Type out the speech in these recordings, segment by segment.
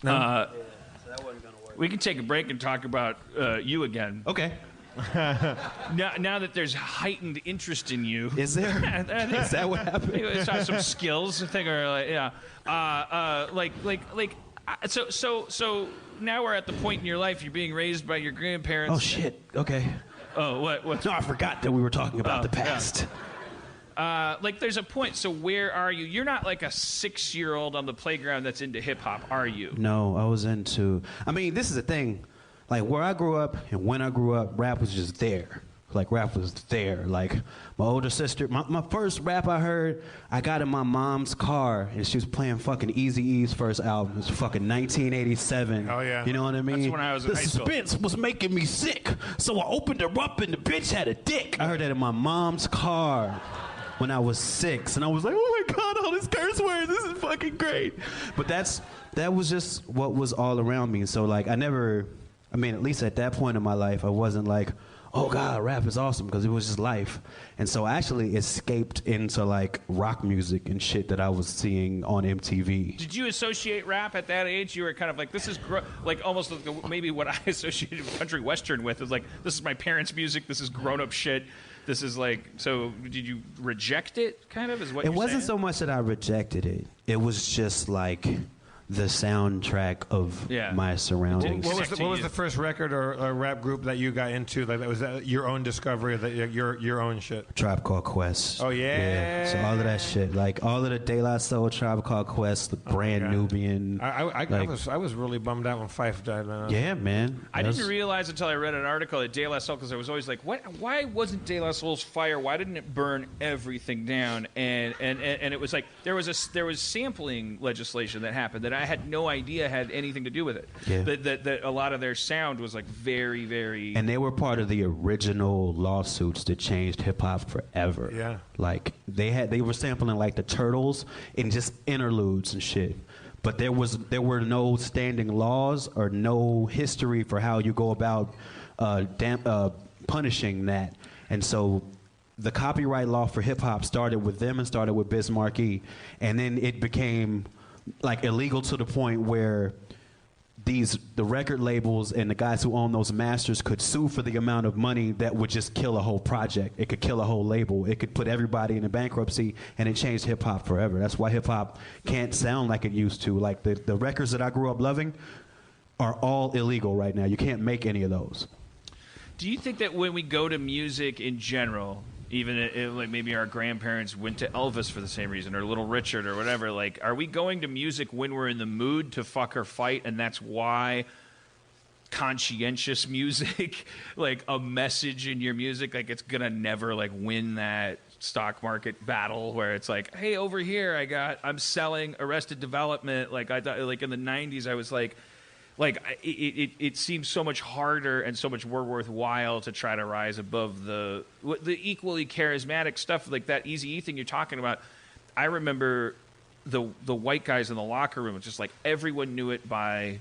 No. So that wasn't gonna work. We can take a break and talk about you again. Okay. Now that there's heightened interest in you. Is there? Is that what happened? It's not some skills. I think, or like, yeah. So now we're at the point in your life you're being raised by your grandparents. Oh shit. Okay. Oh, what? No, I forgot that we were talking about the past. Yeah. Like, there's a point. So where are you? You're not like a 6-year-old on the playground that's into hip hop, are you? No, I was into. I mean, this is the thing. Like, where I grew up and when I grew up, rap was just there. Like, rap was there. Like, my older sister, my first rap I heard, I got in my mom's car, and she was playing fucking Eazy-E's first album. It was fucking 1987. Oh, yeah. You know what I mean? That's when I was in high school. The suspense was making me sick, so I opened her up, and the bitch had a dick. I heard that in my mom's car when I was 6, and I was like, oh my God, all these curse words, this is fucking great. But that was just what was all around me. So, like, I mean, at least at that point in my life, I wasn't like, oh God, rap is awesome, because it was just life. And so I actually escaped into like rock music and shit that I was seeing on MTV. Did you associate rap at that age? You were kind of like, this is like almost like maybe what I associated country western with is like, this is my parents' music, this is grown-up shit. This is like, so did you reject it, kind of, is what It you're wasn't saying? so much that I rejected it. It was just like the soundtrack of my surroundings. What was the first record or rap group that you got into? Like, was that your own discovery, that your own shit? Tribe Called Quest. Oh yeah. So all of that shit, like all of the De La Soul, Tribe Called Quest, the Brand Nubian. I was really bummed out when Phife died, man. Yeah, man. I didn't realize until I read an article at De La Soul, because I was always like, what? Why wasn't De La Soul's fire? Why didn't it burn everything down? And it was like there was sampling legislation that happened that I had no idea had anything to do with it. Yeah. That a lot of their sound was like very, very. And they were part of the original lawsuits that changed hip hop forever. Yeah. Like they were sampling like the Turtles and just interludes and shit. But there were no standing laws or no history for how you go about punishing that. And so the copyright law for hip hop started with them and started with Biz Markie, and then it became like illegal to the point where the record labels and the guys who own those masters could sue for the amount of money that would just kill a whole project. It could kill a whole label. It could put everybody in a bankruptcy, and it changed hip hop forever. That's why hip hop can't sound like it used to. Like the records that I grew up loving are all illegal right now. You can't make any of those. Do you think that when we go to music in general, even if, like, maybe our grandparents went to Elvis for the same reason, or Little Richard or whatever, like, are we going to music when we're in the mood to fuck or fight, and that's why conscientious music, like a message in your music, like it's gonna never like win that stock market battle where it's like, hey, over here I'm selling Arrested Development. Like I thought, like in the 90s, I was like it seems so much harder and so much more worthwhile to try to rise above the equally charismatic stuff, like that Eazy-E thing you're talking about. I remember the white guys in the locker room, just like everyone knew it by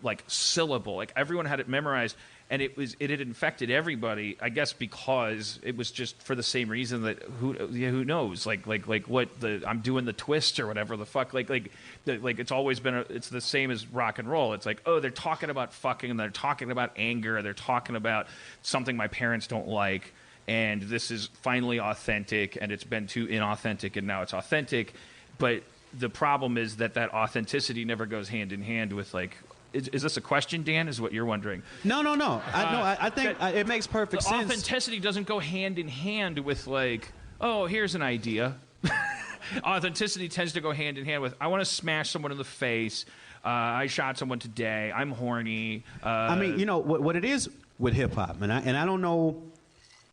like syllable, like everyone had it memorized, and it had infected everybody, I guess, because it was just for the same reason that who knows, like what I'm doing the twist or whatever the fuck, like it's always been it's the same as rock and roll. It's like, oh, they're talking about fucking, and they're talking about anger, they're talking about something my parents don't like, and this is finally authentic, and it's been too inauthentic, and now it's authentic. But the problem is that authenticity never goes hand in hand with like. Is this a question, Dan? Is what you're wondering? No. I think it makes perfect sense. Authenticity doesn't go hand in hand with like, oh, here's an idea. Authenticity tends to go hand in hand with, I want to smash someone in the face. I shot someone today. I'm horny. I mean, you know what it is with hip hop, and I don't know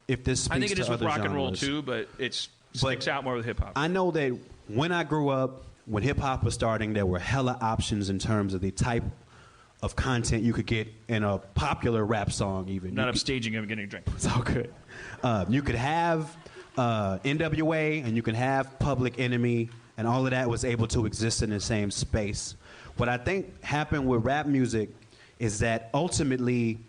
if this speaks to other genres. I think it is with rock and roll too, but it sticks out more with hip hop. I know that when I grew up, when hip hop was starting, there were hella options in terms of the type of content you could get in a popular rap song, even. Not upstaging him getting a drink. It's all good. You could have NWA, and you can have Public Enemy, and all of that was able to exist in the same space. What I think happened with rap music is that ultimately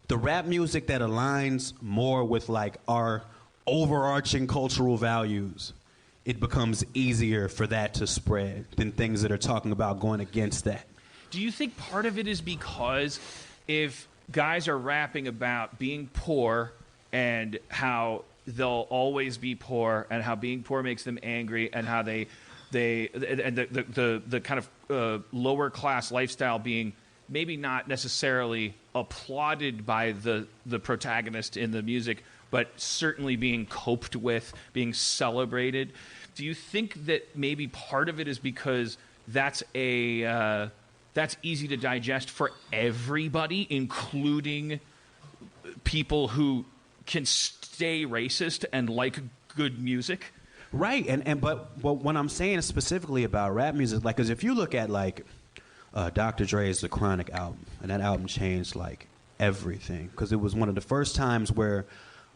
the rap music that aligns more with like our overarching cultural values it becomes easier for that to spread than things that are talking about going against that. Do you think part of it is because if guys are rapping about being poor and how they'll always be poor and how being poor makes them angry and how the kind of lower class lifestyle being maybe not necessarily applauded by the protagonist in the music, but certainly being coped with, being celebrated? Do you think that maybe part of it is because that's easy to digest for everybody, including people who can stay racist and like good music? Right, but what I'm saying specifically about rap music, like, because if you look at like Dr. Dre's The Chronic album, and that album changed like everything, because it was one of the first times where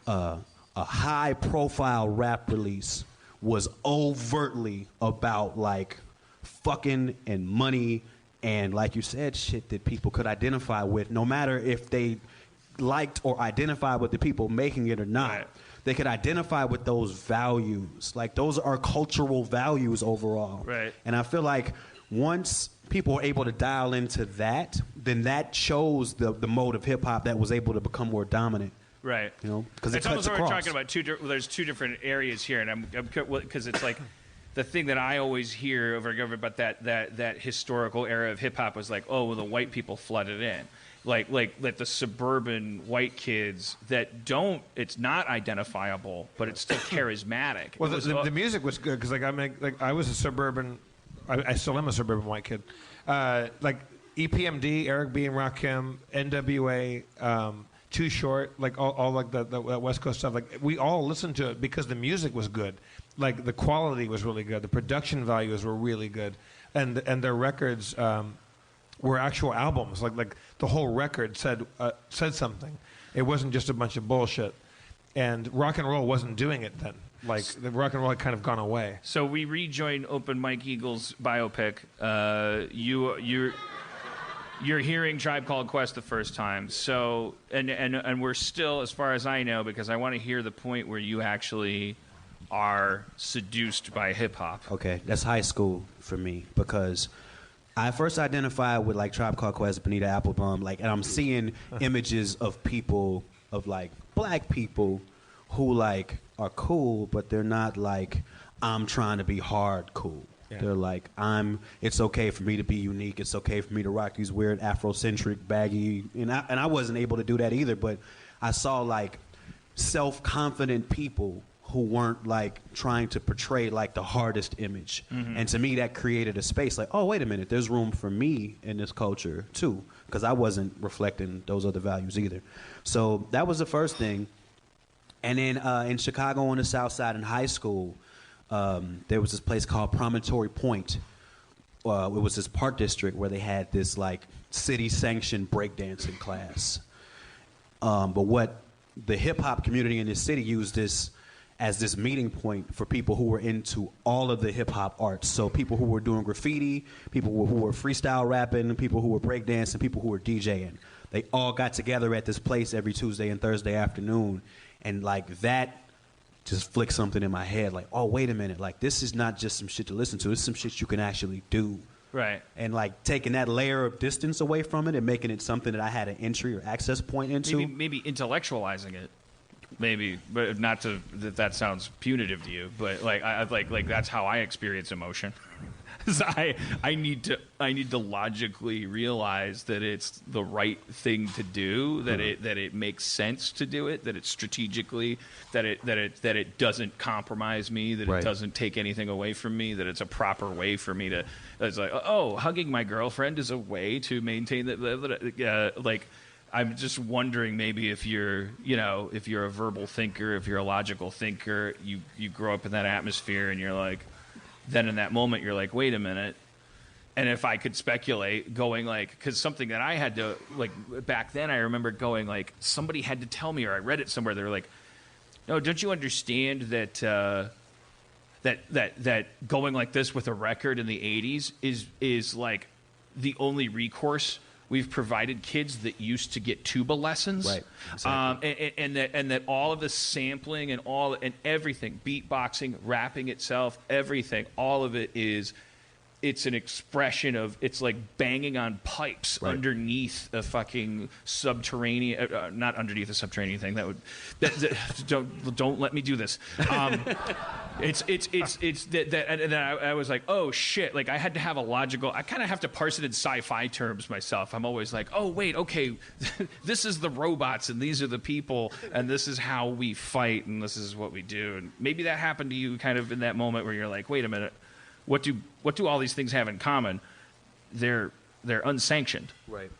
a high-profile rap release was overtly about like fucking and money and, like you said, shit that people could identify with, no matter if they liked or identified with the people making it or not. Right. They could identify with those values. Like, those are cultural values overall. Right. And I feel like once people are able to dial into that, then that shows the mode of hip-hop that was able to become more dominant. Right. You know, because it it's cuts almost like across. we're talking about there's two different areas here, and I'm because it's like the thing that I always hear over and over about that historical era of hip hop was like, oh, well, the white people flooded in, like the suburban white kids that don't, it's not identifiable, but it's still charismatic. Well, the music was good because I was a suburban, I still am a suburban white kid, like EPMD, Eric B. and Rakim, NWA. Too Short, like all like the West Coast stuff. Like, we all listened to it because the music was good. Like, the quality was really good. The production values were really good, and their records were actual albums. Like the whole record said something. It wasn't just a bunch of bullshit. And rock and roll wasn't doing it then. Like, the rock and roll had kind of gone away. So we rejoin Open Mike Eagle's biopic. You're hearing Tribe Called Quest the first time. So, and we're still, as far as I know, because I want to hear the point where you actually are seduced by hip-hop. Okay, that's high school for me, because I first identified with, like, Tribe Called Quest, Bonita Applebum, like, and I'm seeing images of people, of, like, black people who, like, are cool, but they're not, like, I'm trying to be hard cool. Yeah. They're like, it's okay for me to be unique. It's okay for me to rock these weird Afrocentric baggy, and I wasn't able to do that either. But I saw, like, self-confident people who weren't, like, trying to portray, like, the hardest image. Mm-hmm. And to me, that created a space like, oh, wait a minute, there's room for me in this culture too, because I wasn't reflecting those other values either. So that was the first thing. And then in Chicago on the South Side in high school, there was this place called Promontory Point. It was this park district where they had this, like, city-sanctioned breakdancing class. But what the hip-hop community in this city used this as this meeting point for people who were into all of the hip-hop arts. So people who were doing graffiti, people who were freestyle rapping, people who were breakdancing, people who were DJing. They all got together at this place every Tuesday and Thursday afternoon. And, like, that just flick something in my head, like, oh, wait a minute, like, this is not just some shit to listen to, it's some shit you can actually do. Right. And, like, taking that layer of distance away from it and making it something that I had an entry or access point into. Maybe intellectualizing it. Maybe, but not to that sounds punitive to you, but like I like that's how I experience emotion. So I need to logically realize that it's the right thing to do, that it makes sense to do it, that it's strategically, that it doesn't compromise me, that it doesn't take anything away from me, that it's a proper way for me to. It's like, oh, hugging my girlfriend is a way to maintain that. Like, I'm just wondering, maybe if you're a verbal thinker, if you're a logical thinker, you grow up in that atmosphere, and you're like. Then in that moment, you're like, wait a minute. And if I could speculate, going like, because something that I had to, like, back then, I remember going like, somebody had to tell me, or I read it somewhere, they were like, no, don't you understand that that going like this with a record in the 80s is like the only recourse We've provided kids that used to get tuba lessons, Right. Exactly. and that all of the sampling and everything, beatboxing, rapping itself, everything, all of it is. It's an expression of, it's like banging on pipes underneath a fucking subterranean, not underneath a subterranean thing. Don't let me do this. It's that and I was like, oh shit! Like I had to have a logical. I kind of have to parse it in sci-fi terms myself. I'm always like, oh wait, okay, this is the robots and these are the people and this is how we fight and this is what we do. And maybe that happened to you kind of in that moment where you're like, wait a minute. What do all these things have in common? They're unsanctioned. Right.